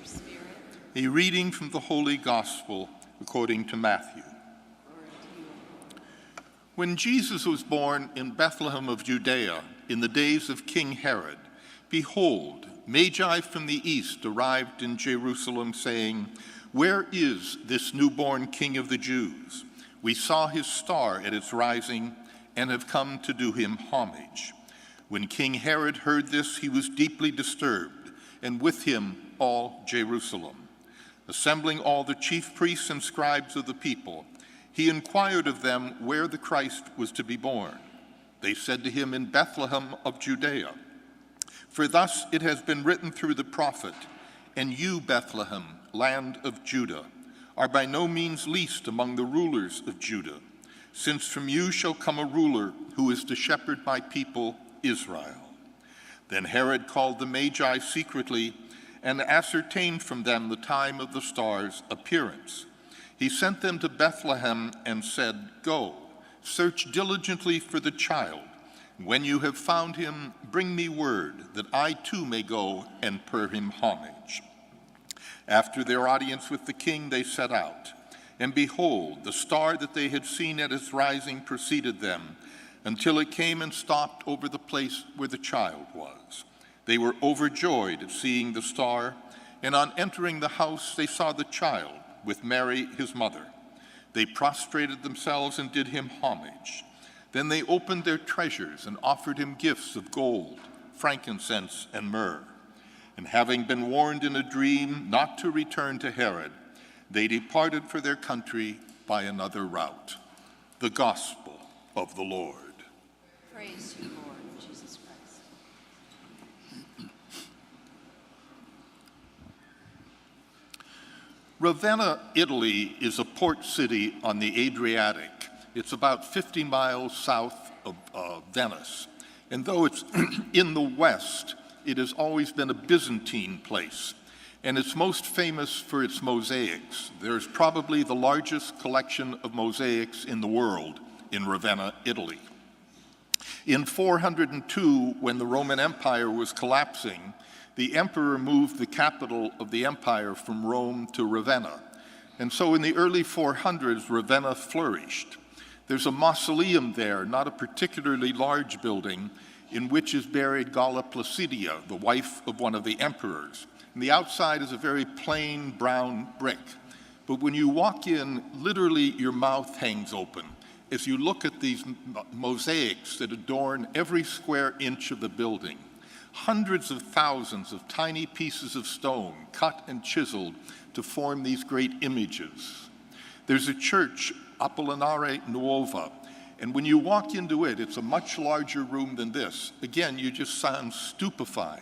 your spirit. A reading from the Holy Gospel according to Matthew. When Jesus was born in Bethlehem of Judea in the days of King Herod, behold, Magi from the east arrived in Jerusalem, saying, "Where is this newborn King of the Jews? We saw his star at its rising and have come to do him homage." When King Herod heard this, he was deeply disturbed, and with him all Jerusalem. Assembling all the chief priests and scribes of the people, he inquired of them where the Christ was to be born. They said to him, "In Bethlehem of Judea. For thus it has been written through the prophet, 'And you, Bethlehem, land of Judah, are by no means least among the rulers of Judah, since from you shall come a ruler who is to shepherd my people Israel.' Then Herod called the Magi secretly and ascertained from them the time of the star's appearance. He sent them to Bethlehem and said, 'Go, search diligently for the child. When you have found him, bring me word that I too may go and pay him homage.' After their audience with the king, they set out. And behold, the star that they had seen at its rising preceded them, until it came and stopped over the place where the child was. They were overjoyed at seeing the star, and on entering the house they saw the child with Mary his mother. They prostrated themselves and did him homage. Then they opened their treasures and offered him gifts of gold, frankincense, and myrrh. And having been warned in a dream not to return to Herod, they departed for their country by another route." The Gospel of the Lord. Praise you, Lord Jesus Christ. Ravenna, Italy is a port city on the Adriatic. It's about 50 miles south of Venice. And though it's in the west, it has always been a Byzantine place. And it's most famous for its mosaics. There's probably the largest collection of mosaics in the world in Ravenna, Italy. In 402, when the Roman Empire was collapsing, the emperor moved the capital of the empire from Rome to Ravenna. And so in the early 400s, Ravenna flourished. There's a mausoleum there, not a particularly large building, in which is buried Galla Placidia, the wife of one of the emperors. And the outside is a very plain brown brick. But when you walk in, literally your mouth hangs open as you look at these mosaics that adorn every square inch of the building. Hundreds of thousands of tiny pieces of stone cut and chiseled to form these great images. There's a church, Apollinare Nuova, and when you walk into it, it's a much larger room than this. Again, you just sound stupefied.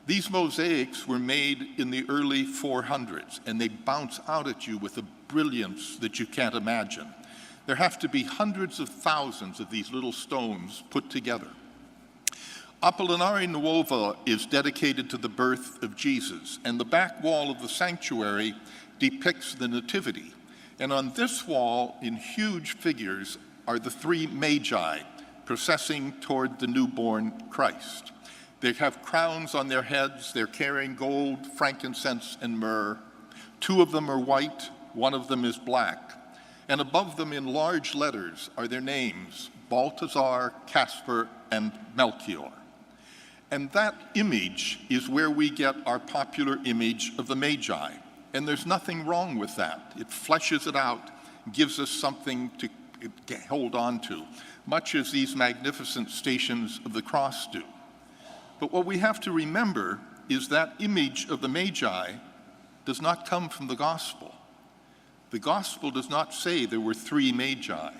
These mosaics were made in the early 400s, and they bounce out at you with a brilliance that you can't imagine. There have to be hundreds of thousands of these little stones put together. Apollinare Nuova is dedicated to the birth of Jesus, and the back wall of the sanctuary depicts the Nativity. And on this wall, in huge figures, are the three Magi processing toward the newborn Christ. They have crowns on their heads. They're carrying gold, frankincense, and myrrh. Two of them are white, one of them is black. And above them in large letters are their names, Balthazar, Caspar, and Melchior. And that image is where we get our popular image of the Magi. And there's nothing wrong with that. It fleshes it out, gives us something to hold on to, much as these magnificent Stations of the Cross do. But what we have to remember is that image of the Magi does not come from the Gospel. The Gospel does not say there were three Magi.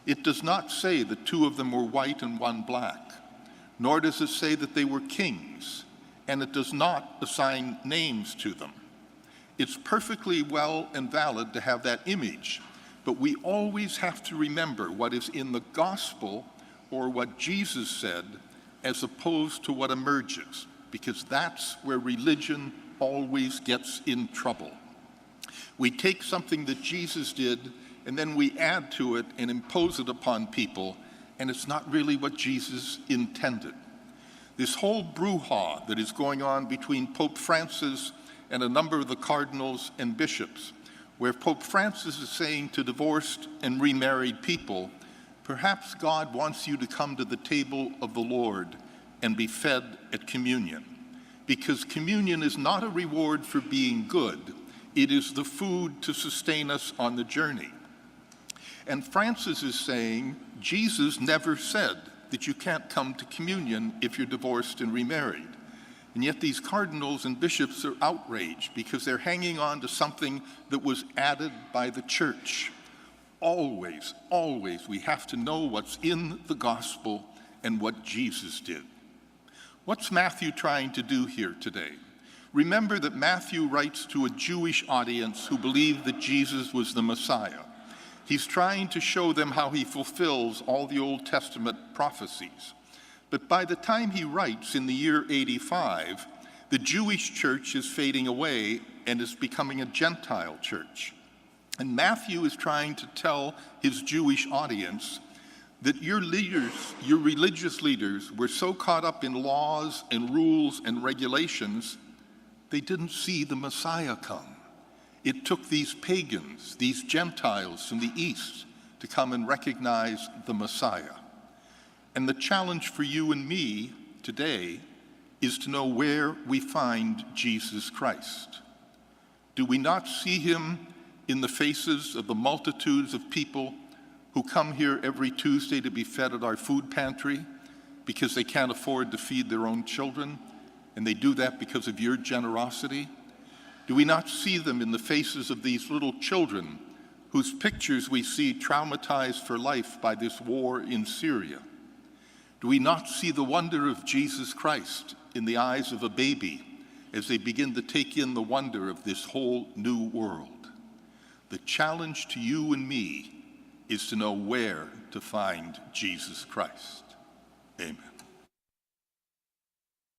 It does not say that two of them were white and one black, nor does it say that they were kings, and it does not assign names to them. It's perfectly well and valid to have that image, but we always have to remember what is in the Gospel or what Jesus said as opposed to what emerges, because that's where religion always gets in trouble. We take something that Jesus did and then we add to it and impose it upon people, and it's not really what Jesus intended. This whole brouhaha that is going on between Pope Francis and a number of the cardinals and bishops, where Pope Francis is saying to divorced and remarried people, perhaps God wants you to come to the table of the Lord and be fed at communion. Because communion is not a reward for being good, it is the food to sustain us on the journey. And Francis is saying, Jesus never said that you can't come to communion if you're divorced and remarried. And yet these cardinals and bishops are outraged because they're hanging on to something that was added by the church. Always, always, we have to know what's in the gospel and what Jesus did. What's Matthew trying to do here today? Remember that Matthew writes to a Jewish audience who believed that Jesus was the Messiah. He's trying to show them how he fulfills all the Old Testament prophecies. But by the time he writes in the year 85, the Jewish church is fading away and is becoming a Gentile church. And Matthew is trying to tell his Jewish audience that your leaders, your religious leaders, were so caught up in laws and rules and regulations, they didn't see the Messiah come. It took these pagans, these Gentiles from the East, to come and recognize the Messiah. And the challenge for you and me today is to know where we find Jesus Christ. Do we not see him in the faces of the multitudes of people who come here every Tuesday to be fed at our food pantry because they can't afford to feed their own children, and they do that because of your generosity? Do we not see them in the faces of these little children whose pictures we see traumatized for life by this war in Syria? Do we not see the wonder of Jesus Christ in the eyes of a baby as they begin to take in the wonder of this whole new world? The challenge to you and me is to know where to find Jesus Christ. Amen.